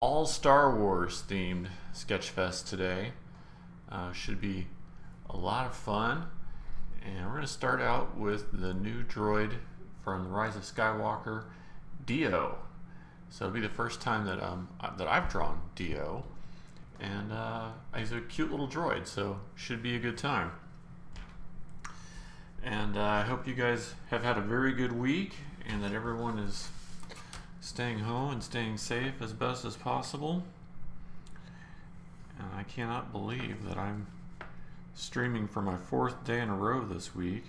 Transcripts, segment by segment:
All Star Wars themed Sketchfest today. Should be a lot of fun. And we're going to start out with the new droid from the Rise of Skywalker, Dio. So it'll be the first time that I've drawn Dio, and he's a cute little droid, so should be a good time. And I hope you guys have had a very good week, and that everyone is staying home and staying safe as best as possible. And I cannot believe that I'm streaming for my 4th day in a row this week.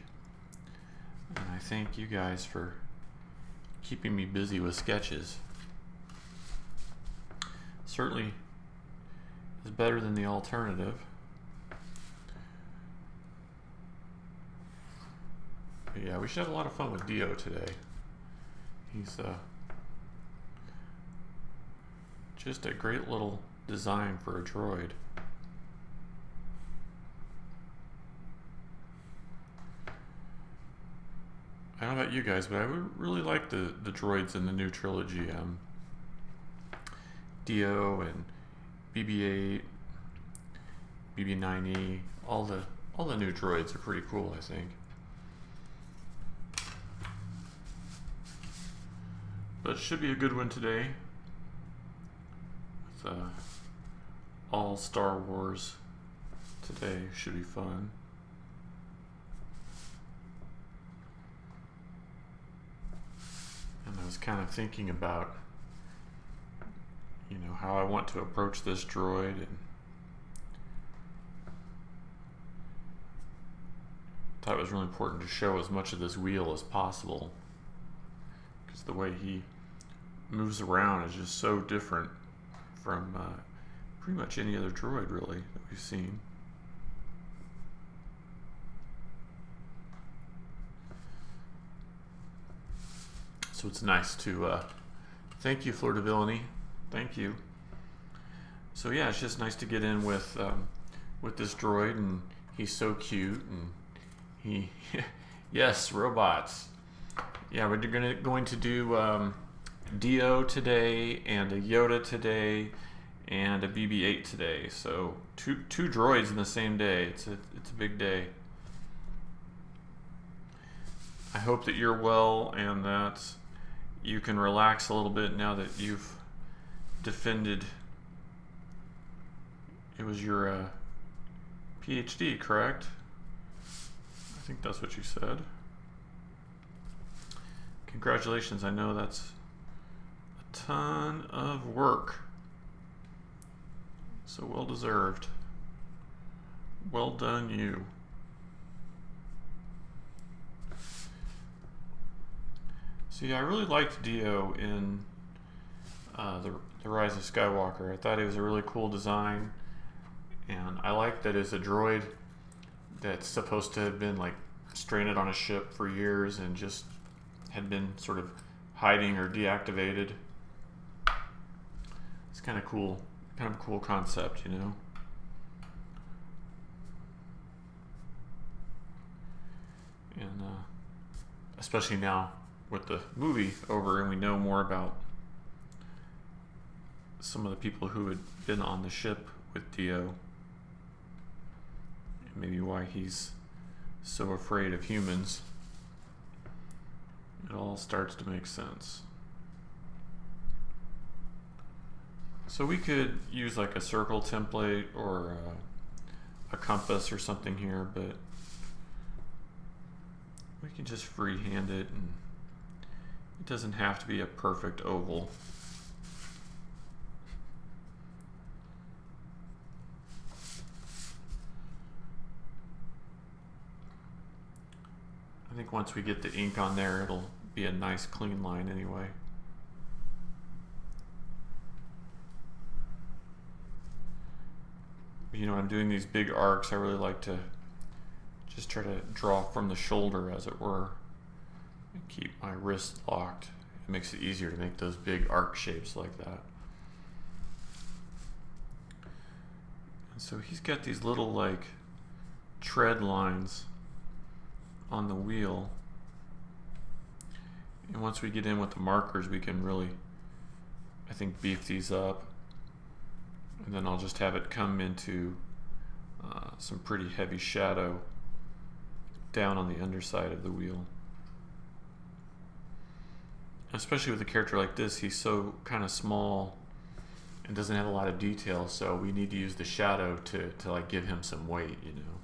And I thank you guys for keeping me busy with sketches. Certainly is better than the alternative. But yeah, we should have a lot of fun with Dio today. He's just a great little design for a droid. I don't know about you guys, but I would really like the droids in the new trilogy. Dio and BB-8, BB-9E, all the new droids are pretty cool, I think. But it should be a good one today. With all Star Wars today, should be fun. And I was kind of thinking about, how I want to approach this droid, and thought it was really important to show as much of this wheel as possible, because the way he moves around is just so different from pretty much any other droid really that we've seen. So it's nice to thank you, Fleur de Villainy. Thank you. So yeah, it's just nice to get in with this droid, and he's so cute, and he yes, robots. Yeah, we're going to do Dio today, and a Yoda today, and a BB-8 today. So two droids in the same day. It's a big day. I hope that you're well, and that you can relax a little bit now that you've defended. It was your PhD, correct? I think that's what you said. Congratulations. I know that's a ton of work. So well deserved. Well done, you. So yeah, I really liked Dio in the Rise of Skywalker. I thought he was a really cool design, and I like that it's a droid that's supposed to have been like stranded on a ship for years and just had been sort of hiding or deactivated. It's kind of cool, kind of a cool concept, and especially now with the movie over and we know more about some of the people who had been on the ship with Dio, and maybe why he's so afraid of humans. It all starts to make sense. So we could use like a circle template or a compass or something here, but we can just freehand it, and it doesn't have to be a perfect oval. I think once we get the ink on there, it'll be a nice clean line anyway. I'm doing these big arcs. I really like to just try to draw from the shoulder, as it were, and keep my wrist locked. It makes it easier to make those big arc shapes like that. And so he's got these little like tread lines on the wheel, and once we get in with the markers, we can really, I think, beef these up And then I'll just have it come into some pretty heavy shadow down on the underside of the wheel. Especially with a character like this, he's so kind of small and doesn't have a lot of detail, so we need to use the shadow to like give him some weight, you know.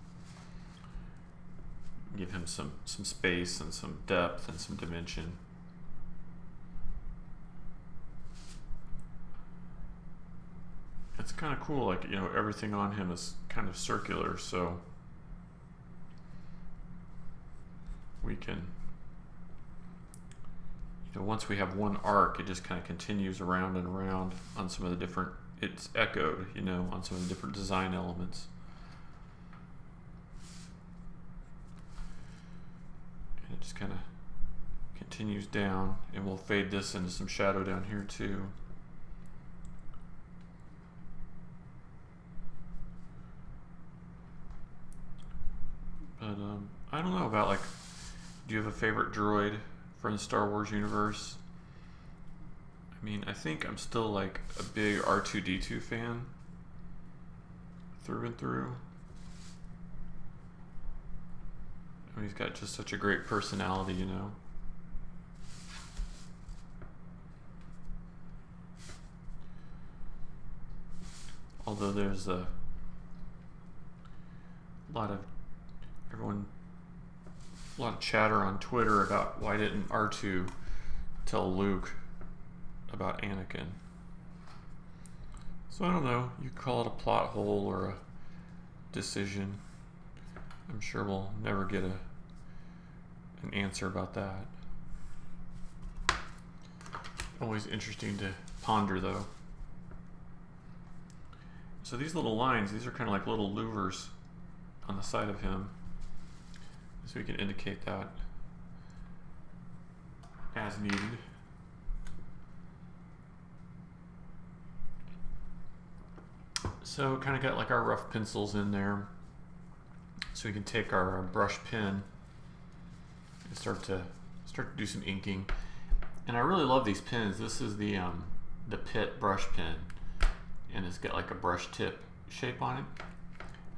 Give him some space and some depth and some dimension. It's kind of cool, like, you know, everything on him is kind of circular, so we can, you know, once we have one arc, it just kind of continues around and around on some of the different, it's echoed, you know, on some of the different design elements. And it just kind of continues down, and we'll fade this into some shadow down here too. But I don't know about, like, do you have a favorite droid from the Star Wars universe? I mean, I think I'm still like a big R2-D2 fan through and through. I mean, he's got just such a great personality, you know. Although there's a lot of chatter on Twitter about why didn't R2 tell Luke about Anakin. So I don't know, you call it a plot hole or a decision. I'm sure we'll never get an answer about that. Always interesting to ponder though. So these little lines, these are kind of like little louvers on the side of him, so we can indicate that as needed. So kind of got like our rough pencils in there, so we can take our brush pen and start to do some inking. And I really love these pens. This is the Pitt brush pen, and it's got like a brush tip shape on it.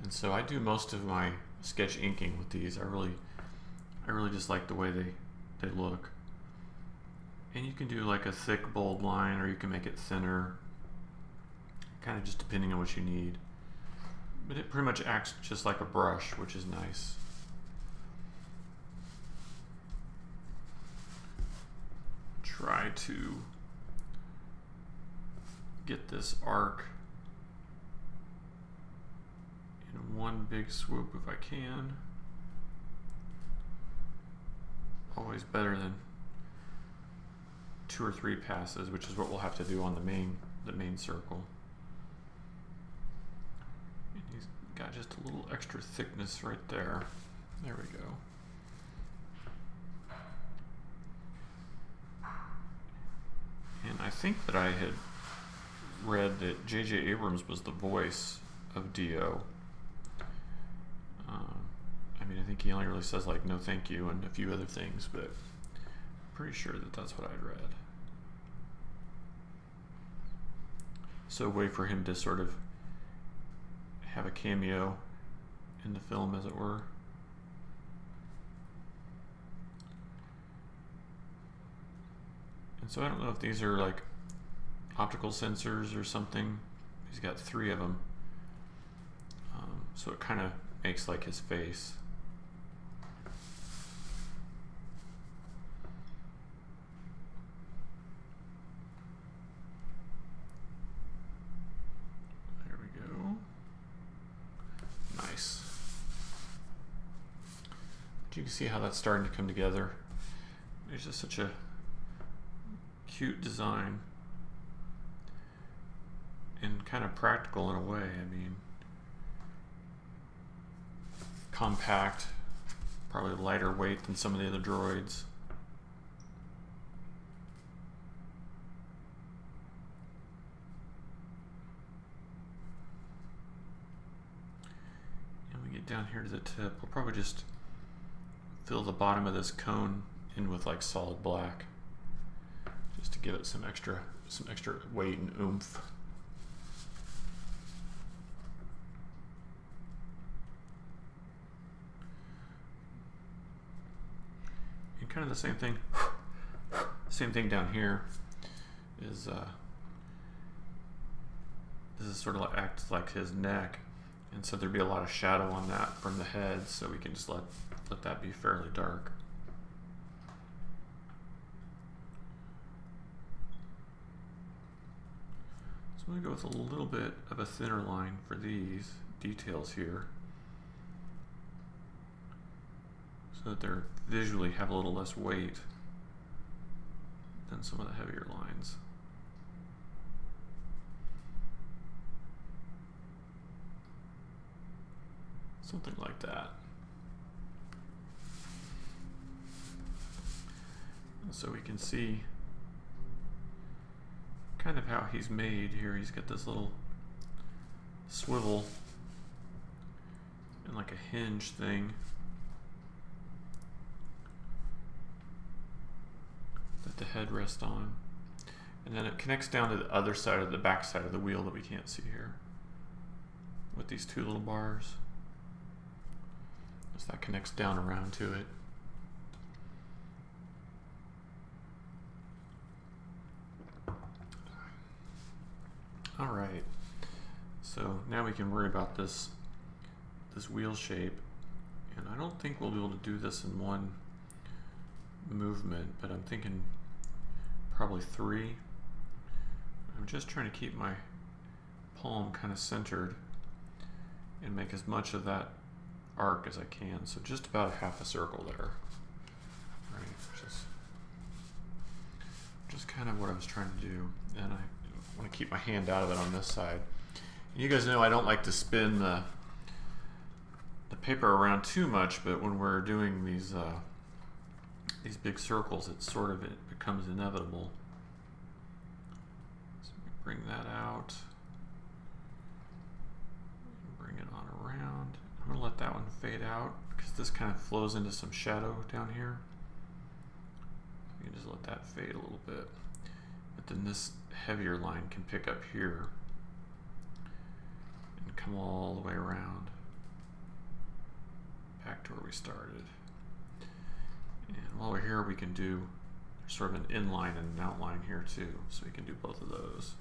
And so I do most of my sketch inking with these. I really just like the way they look. And you can do like a thick bold line, or you can make it thinner, kind of just depending on what you need. But it pretty much acts just like a brush, which is nice. Try to get this arc in one big swoop if I can. Always better than 2 or 3 passes, which is what we'll have to do on the main circle. And he's got just a little extra thickness right there. There we go. And I think that I had read that J.J. Abrams was the voice of Dio. I mean, I think he only really says like no thank you and a few other things, but I'm pretty sure that that's what I'd read. So a way for him to sort of have a cameo in the film, as it were. And so I don't know if these are like optical sensors or something. He's got 3 of them. So it kind of makes like his face. There we go. Nice. But you can see how that's starting to come together. There's just such a cute design. And kind of practical in a way. I mean, compact, probably lighter weight than some of the other droids. And we get down here to the tip. We'll probably just fill the bottom of this cone in with like solid black, just to give it some extra weight and oomph. kind of the same thing. Same thing down here is this is sort of acts like his neck, and so there'd be a lot of shadow on that from the head, so we can just let that be fairly dark. So I'm going to go with a little bit of a thinner line for these details here, so that they visually have a little less weight than some of the heavier lines. Something like that. And so we can see kind of how he's made here. He's got this little swivel and like a hinge thing that the head rests on. And then it connects down to the other side of the back side of the wheel that we can't see here with these two little bars. So that connects down around to it. All right, so now we can worry about this wheel shape, and I don't think we'll be able to do this in one movement, but I'm thinking probably 3. I'm just trying to keep my palm kind of centered and make as much of that arc as I can. So just about a half a circle there. Right, just kind of what I was trying to do, and I want to keep my hand out of it on this side. And you guys know I don't like to spin the paper around too much, but when we're doing these big circles, it becomes inevitable. So bring that out, bring it on around. I'm going to let that one fade out because this kind of flows into some shadow down here. You can just let that fade a little bit. But then this heavier line can pick up here and come all the way around back to where we started. And while we're here, we can do sort of an inline and an outline here too, so we can do both of those.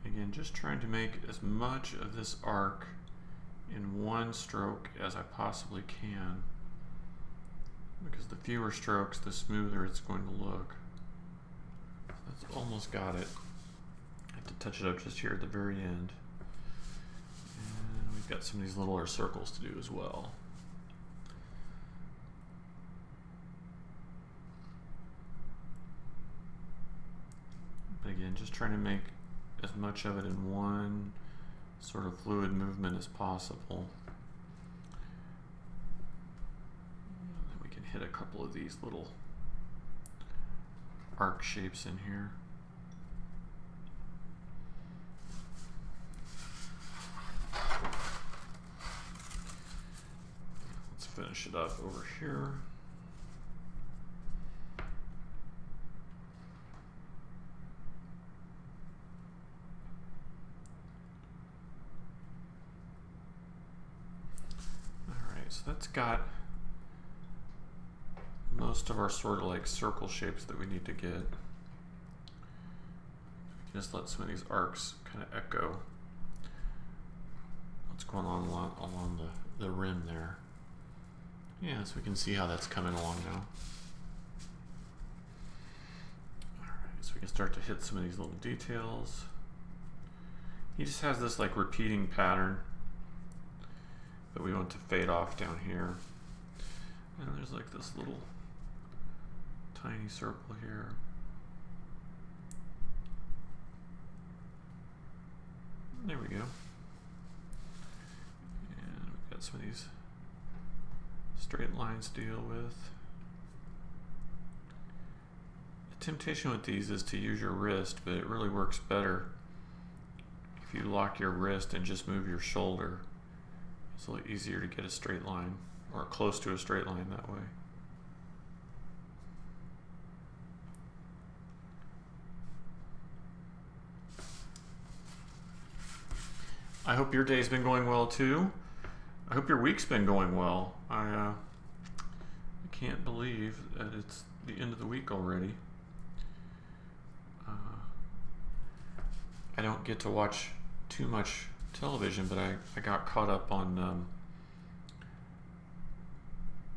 Again, just trying to make as much of this arc in one stroke as I possibly can, because the fewer strokes, the smoother it's going to look. That's almost got it. I have to touch it up just here at the very end. And we've got some of these littler circles to do as well. But again, just trying to make as much of it in one sort of fluid movement as possible. And then we can hit a couple of these little arc shapes in here. Let's finish it up over here. So that's got most of our sort of like circle shapes that we need to get. Just let some of these arcs kind of echo what's going on along the rim there. Yeah, so we can see how that's coming along now. Alright, so we can start to hit some of these little details. He just has this like repeating pattern that we want to fade off down here. And there's like this little tiny circle here. There we go. And we've got some of these straight lines to deal with. The temptation with these is to use your wrist, but it really works better if you lock your wrist and just move your shoulder. It's a little easier to get a straight line, or close to a straight line that way. I hope your day's been going well too. I hope your week's been going well. I can't believe that it's the end of the week already. I don't get to watch too much television, but I got caught up on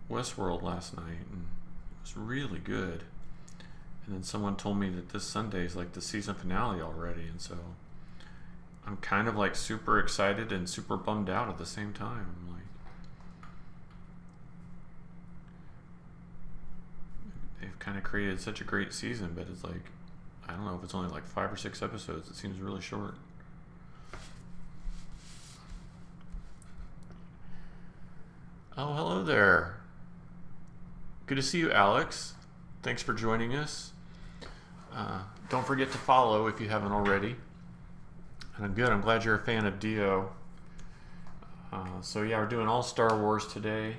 Westworld last night, and it was really good. And then someone told me that this Sunday is like the season finale already, and so I'm kind of like super excited and super bummed out at the same time. I'm like, they've kind of created such a great season, but it's like, I don't know if it's only like 5 or 6 episodes. It seems really short. Oh, hello there. Good to see you, Alex. Thanks for joining us. Don't forget to follow if you haven't already. And I'm good. I'm glad you're a fan of Dio. So yeah, we're doing all Star Wars today.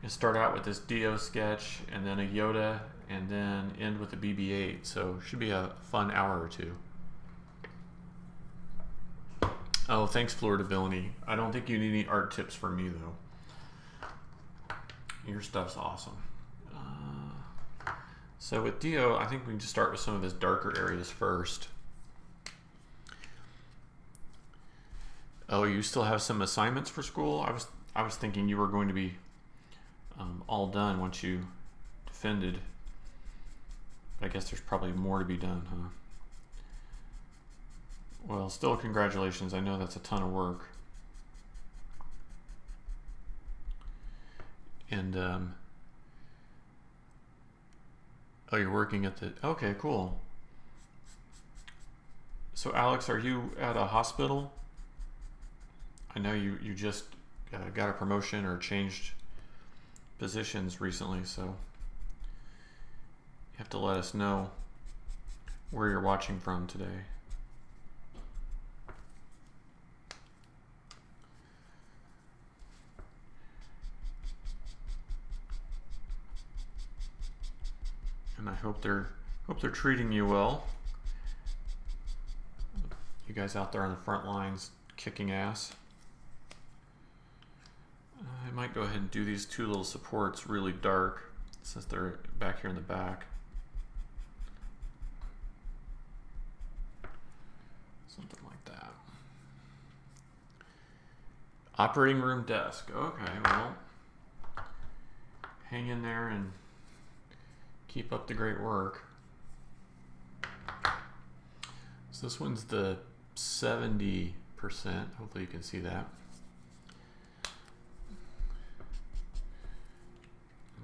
We'll start out with this Dio sketch, and then a Yoda, and then end with a BB-8. So should be a fun hour or two. Oh, thanks, Floridability. I don't think you need any art tips from me though. Your stuff's awesome. So with Dio, I think we can just start with some of his darker areas first. Oh, you still have some assignments for school? I was thinking you were going to be all done once you defended. I guess there's probably more to be done, huh? Well, still congratulations. I know that's a ton of work. And oh, you're working at the... Okay, cool. So Alex, are you at a hospital? I know you just got a promotion or changed positions recently, so you have to let us know where you're watching from today. And I hope they're treating you well. You guys out there on the front lines kicking ass. I might go ahead and do these two little supports really dark since they're back here in the back. Something like that. Operating room desk. Okay, well, hang in there and keep up the great work. So this one's the 70%. Hopefully you can see that.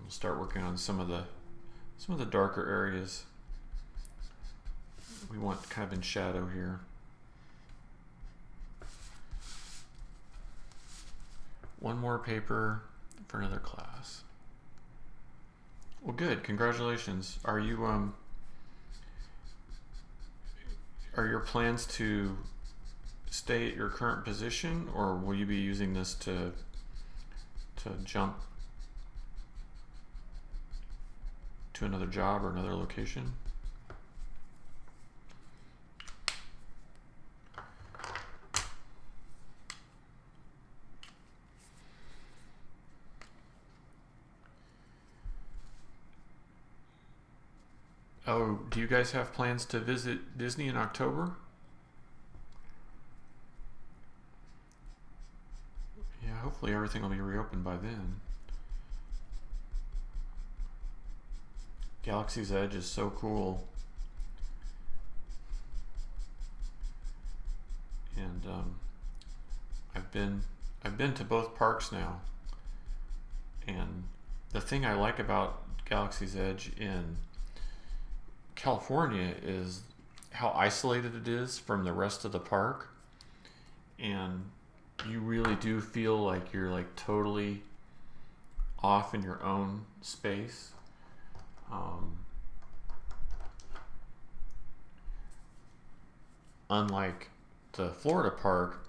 We'll start working on some of the darker areas. We want kind of in shadow here. One more paper for another class. Well, good. Congratulations. Are you are your plans to stay at your current position, or will you be using this to jump to another job or another location? Oh, do you guys have plans to visit Disney in October? Yeah, hopefully everything will be reopened by then. Galaxy's Edge is so cool. And I've been to both parks now. And the thing I like about Galaxy's Edge in California is how isolated it is from the rest of the park, and you really do feel like you're like totally off in your own space. Unlike the Florida park,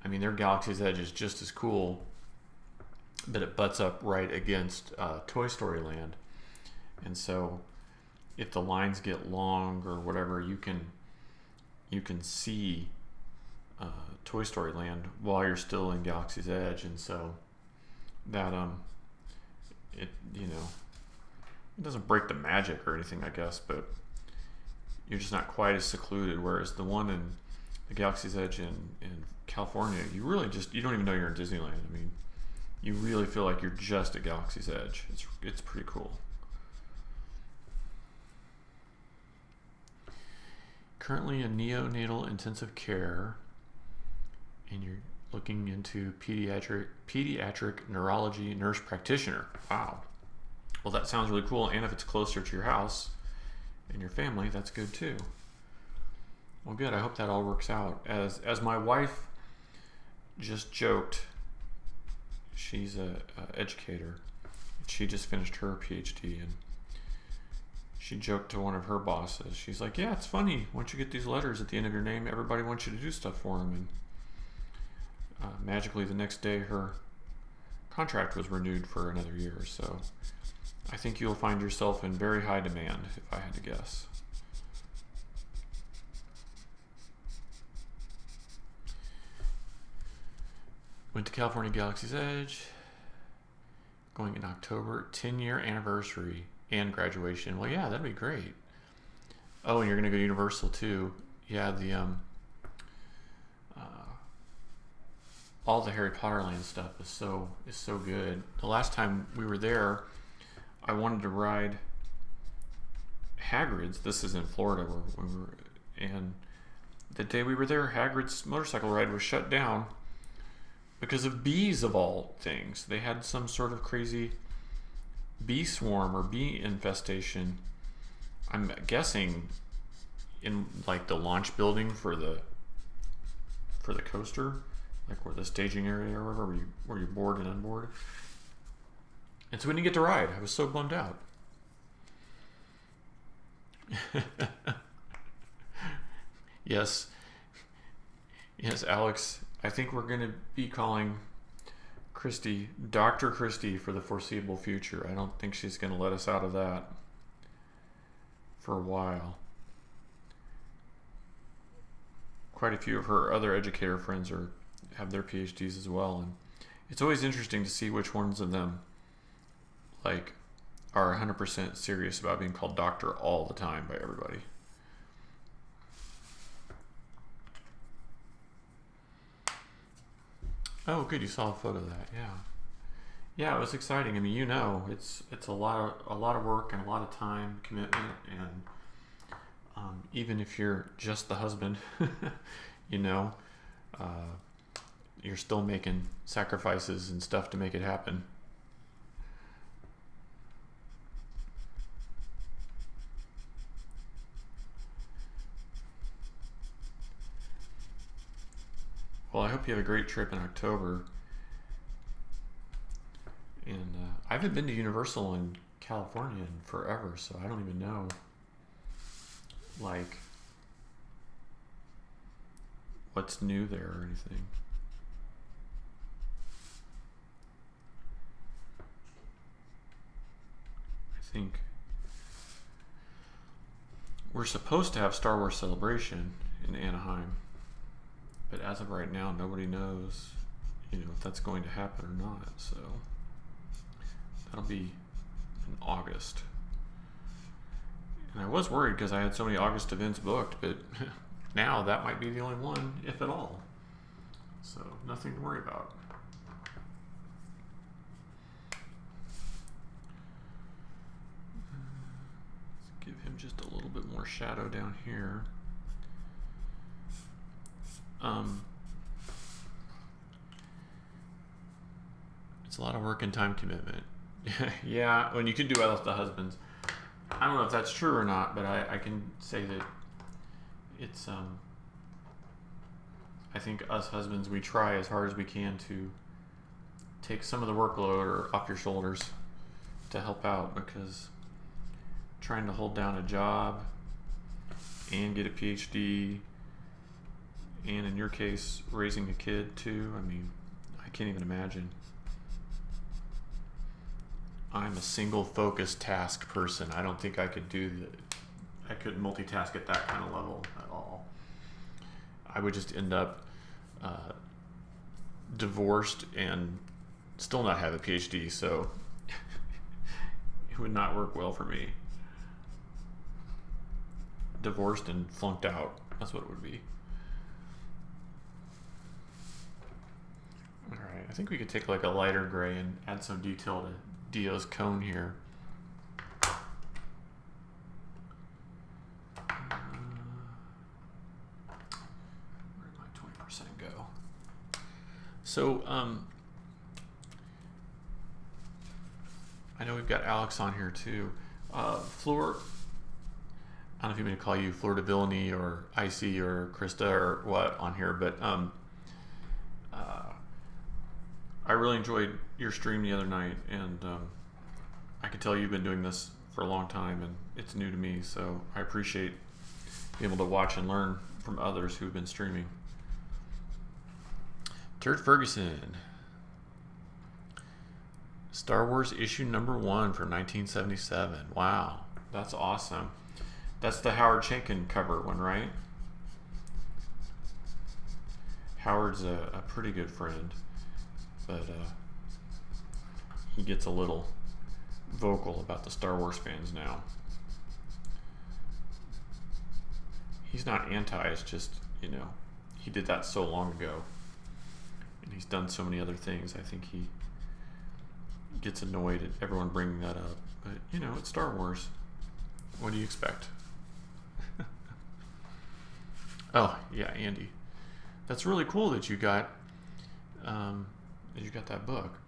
I mean, their Galaxy's Edge is just as cool, but it butts up right against Toy Story Land, and so if the lines get long or whatever, you can see Toy Story Land while you're still in Galaxy's Edge, and so that it it doesn't break the magic or anything, I guess, but you're just not quite as secluded. Whereas the one in the Galaxy's Edge in California, you don't even know you're in Disneyland. I mean, you really feel like you're just at Galaxy's Edge. It's pretty cool. Currently in neonatal intensive care, and you're looking into pediatric neurology nurse practitioner. Wow. Well, that sounds really cool. And if it's closer to your house and your family, that's good too. Well, good. I hope that all works out. As my wife just joked, she's a educator. She just finished her PhD, and she joked to one of her bosses. She's like, "Yeah, it's funny. Once you get these letters at the end of your name, everybody wants you to do stuff for them." And magically, the next day, her contract was renewed for another year. So I think you'll find yourself in very high demand, if I had to guess. Went to California Galaxy's Edge, going in October, 10-year anniversary and graduation. Well, yeah, that'd be great. Oh, and you're going to go to Universal too. Yeah, all the Harry Potter Land stuff is so good. The last time we were there, I wanted to ride Hagrid's. This is in Florida where we were, and the day we were there, Hagrid's motorcycle ride was shut down because of bees, of all things. They had some sort of crazy bee swarm or bee infestation. I'm guessing in like the launch building for the coaster, like where the staging area or wherever where you board and unboard. And so we didn't get to ride. I was so bummed out. Yes, Alex. I think we're going to be calling Christy Dr. Christy for the foreseeable future. I don't think she's going to let us out of that for a while. Quite a few of her other educator friends have their PhDs as well, and it's always interesting to see which ones of them are 100% serious about being called doctor all the time by everybody. Oh, good, you saw a photo of that. Yeah, it was exciting. I mean, it's a lot of work and a lot of time commitment, and even if you're just the husband, you're still making sacrifices and stuff to make it happen. Well, I hope you have a great trip in October. And I haven't been to Universal in California in forever, so I don't even know, what's new there or anything. I think we're supposed to have Star Wars Celebration in Anaheim, but as of right now, nobody knows, if that's going to happen or not. So that'll be in August. And I was worried because I had so many August events booked, but now that might be the only one, if at all. So nothing to worry about. Let's give him just a little bit more shadow down here. It's a lot of work and time commitment. Yeah, when you can do well with the husbands. I don't know if that's true or not, but I can say that it's I think us husbands, we try as hard as we can to take some of the workload off your shoulders to help out, because trying to hold down a job and get a PhD, and in your case raising a kid too, I mean, I can't even imagine. I'm a single focused task person. I don't think I could I could multitask at that kind of level at all. I would just end up divorced and still not have a PhD, so it would not work well for me. Divorced and flunked out. That's what it would be. Alright, I think we could take like a lighter gray and add some detail to Dio's cone here. Where did my 20% go? So, I know we've got Alex on here too. Floor, I don't know if you want to call you Fleur de Villainy or Icy or Krista or what on here, but I really enjoyed your stream the other night, and I can tell you've been doing this for a long time, and it's new to me, so I appreciate being able to watch and learn from others who've been streaming. Turd Ferguson. Star Wars issue number 1 for 1977. Wow, that's awesome. That's the Howard Chaykin cover one, right? Howard's a pretty good friend, but he gets a little vocal about the Star Wars fans now. He's not anti, it's just, you know, he did that so long ago, and he's done so many other things. I think he gets annoyed at everyone bringing that up, but you know, it's Star Wars. What do you expect? Oh yeah, Andy, that's really cool that you got that book.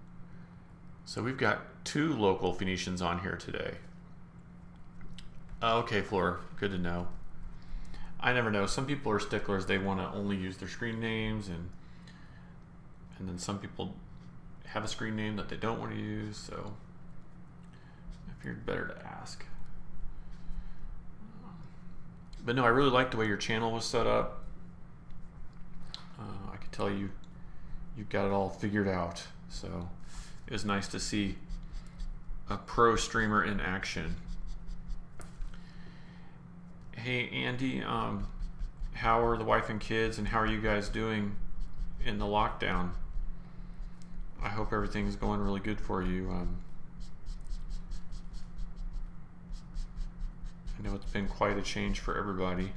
So we've got 2 local Phoenicians on here today. Okay, Flora, good to know. I never know. Some people are sticklers; they want to only use their screen names, and then some people have a screen name that they don't want to use. So I figured better to ask. But no, I really like the way your channel was set up. I could tell you've got it all figured out. So it was nice to see a pro streamer in action. Hey Andy, how are the wife and kids, and how are you guys doing in the lockdown? I hope everything's going really good for you. I know it's been quite a change for everybody.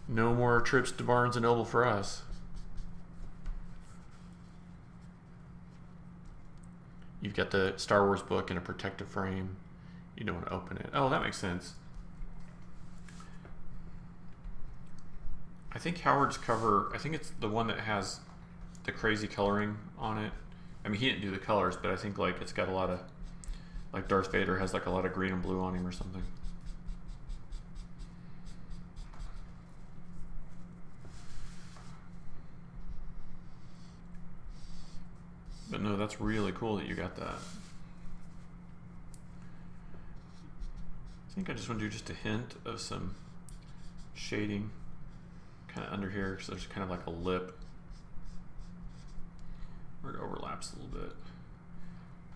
No more trips to Barnes & Noble for us. You've got the Star Wars book in a protective frame. You don't want to open it. Oh, that makes sense. I think Howard's cover, I think it's the one that has the crazy coloring on it. I mean, he didn't do the colors, but I think like it's got a lot of, like Darth Vader has like a lot of green and blue on him or something. But no, that's really cool that you got that. I think I just want to do just a hint of some shading kind of under here, because there's kind of like a lip where it overlaps a little bit.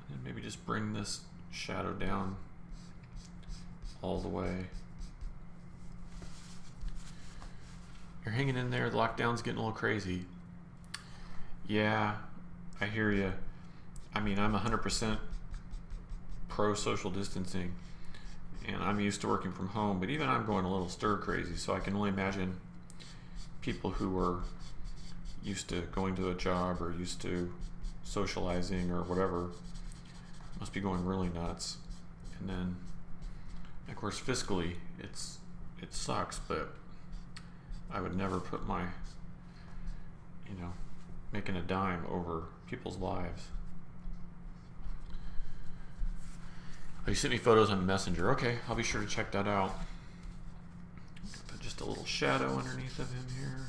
And maybe just bring this shadow down all the way. You're hanging in there, the lockdown's getting a little crazy. Yeah, I hear you. I mean, I'm 100% pro social distancing, and I'm used to working from home, but even I'm going a little stir crazy, so I can only imagine people who are used to going to a job or used to socializing or whatever must be going really nuts. And then, of course, fiscally, it sucks, but I would never put my, making a dime over people's lives. Oh, you sent me photos on Messenger. Okay, I'll be sure to check that out. Put just a little shadow underneath of him here.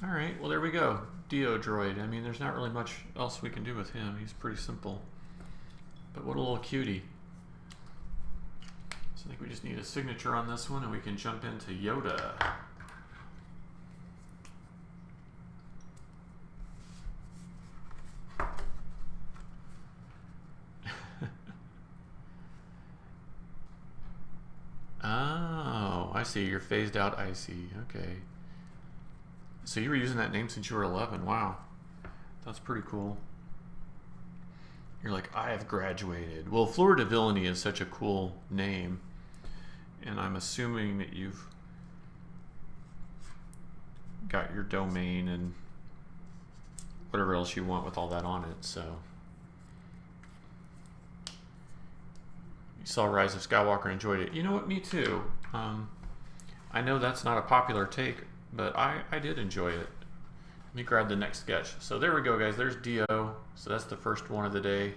All right, well, there we go. Dio droid. I mean, there's not really much else we can do with him. He's pretty simple. But what a little cutie. So I think we just need a signature on this one, and we can jump into Yoda. Oh, I see. You're phased out icy. Okay. So you were using that name since you were 11. Wow. That's pretty cool. You're like, I have graduated. Well, Fleur de Villainy is such a cool name. And I'm assuming that you've got your domain and whatever else you want with all that on it. So you saw Rise of Skywalker, enjoyed it. You know what? Me too. I know that's not a popular take, but I did enjoy it. Let me grab the next sketch. So there we go, guys. There's Dio. So that's the first one of the day.